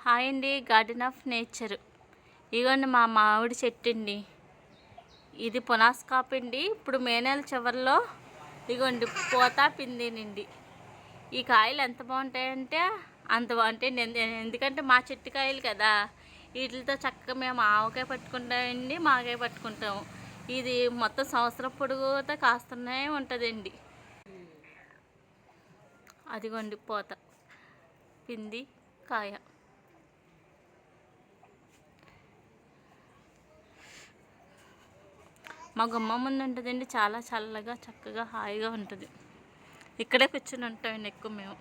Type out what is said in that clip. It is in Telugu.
హాయ్ అండి, గార్డెన్ ఆఫ్ నేచర్. ఇదిగోండి మా మామిడి చెట్టు అండి. ఇది పునాస్ కాపు అండి. ఇప్పుడు మే నెల చివరిలో ఇదిగోండి పూత పిందేనండి. ఈ కాయలు ఎంత బాగుంటాయంటే అంత బాగుంటాయండి. ఎందుకంటే మా చెట్టు కాయలు కదా, వీటితో చక్కగా మేము ఆవకాయ పట్టుకుంటామండి, మాకాయ పట్టుకుంటాము. ఇది మొత్తం సంవత్సరం పొడుగుతో కాస్తూనే ఉంటుందండి. అదిగోండి పూత పింది కాయ. మా గుమ్మ ముందు ఉంటుందండి. చాలా చల్లగా చక్కగా హాయిగా ఉంటుంది. ఇక్కడే కూర్చుని ఉంటామండి ఎక్కువ మేము.